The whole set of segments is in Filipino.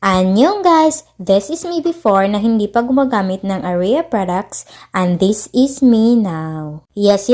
Annyeong guys! This is me before na hindi pa gumagamit ng Area products and this is me now. Yes!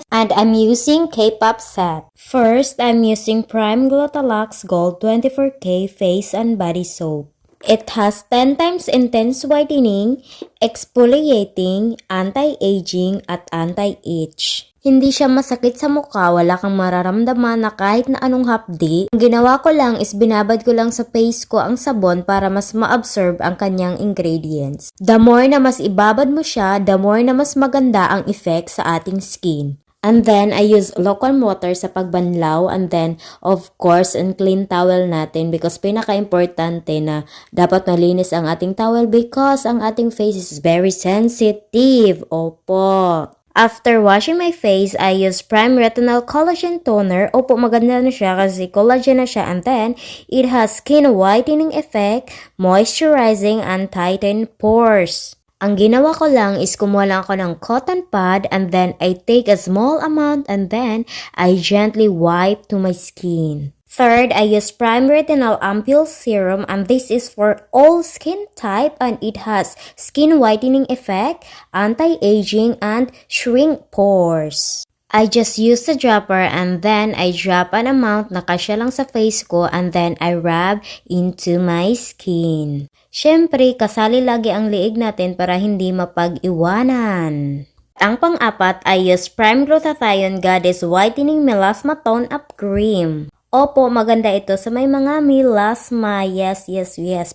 And I'm using K-pop set. First, I'm using Prime Glutalax Gold 24K Face and Body Soap. It has 10 times intense whitening, exfoliating, anti-aging, at anti-itch. Hindi siya masakit sa mukha, wala kang mararamdaman na kahit na anong hapdi. Ang ginawa ko lang is binabad ko lang sa face ko ang sabon para mas ma-absorb ang kanyang ingredients. The more na mas ibabad mo siya, the more na mas maganda ang effect sa ating skin. And then, I use lukewarm water sa pagbanlaw and then, of course, ang clean towel natin because pinaka-importante na dapat malinis ang ating towel because ang ating face is very sensitive. Opo. After washing my face, I use Prime Retinol Collagen Toner. Opo, maganda na siya kasi collagen na siya and then, it has skin whitening effect, moisturizing, and tighten pores. Ang ginawa ko lang is kumuha lang ako ng cotton pad and then I take a small amount and then I gently wipe to my skin. Third, I use Prime Retinol Ampoule Serum and this is for all skin type and it has skin whitening effect, anti-aging, and shrink pores. I just use the dropper and then I drop an amount na kasya lang sa face ko and then I rub into my skin. Syempre, kasali lagi ang liig natin para hindi mapag-iwanan. Ang pang-apat ay use Prime Glutathione Goddess Whitening Melasma Tone Up Cream. Opo, maganda ito sa may mga melasma. Yes,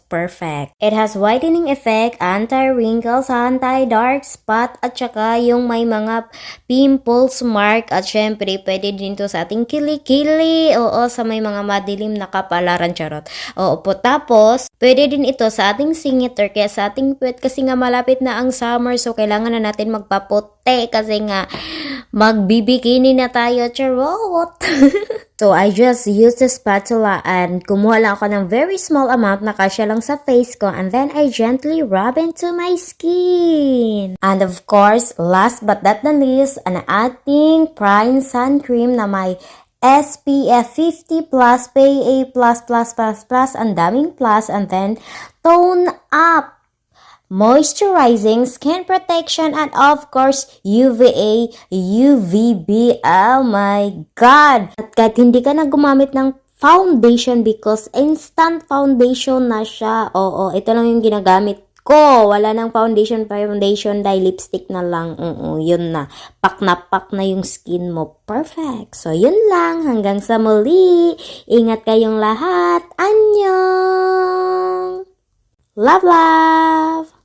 perfect. It has whitening effect, anti-wrinkles, anti-dark spot, at saka yung may mga pimples, mark, at syempre, pwede din to sa ating kilikili. Oo, sa may mga madilim na kapalaran, charot. Oo po, tapos, pwede din ito sa ating singit or kaya sa ating puwet kasi nga malapit na ang summer, so kailangan na natin magpaputi kasi nga magbibikini na tayo, charot. So, I just use the spatula and kumuha lang ako ng very small amount na kasya lang sa face ko and then I gently rub into my skin. And of course, last but not the least, ang ating Prime Sun Cream na may SPF 50+, PA++++, ang daming plus, and then tone up, moisturizing, skin protection, and of course, UVA, UVB. Oh my God! At kahit hindi ka na gumamit ng foundation because instant foundation na siya. Oo, ito lang yung ginagamit ko. Wala nang foundation, dahil lipstick na lang. Yun na. Pak na yung skin mo. Perfect. So, yun lang. Hanggang sa muli. Ingat kayong lahat. Annyeong! Love!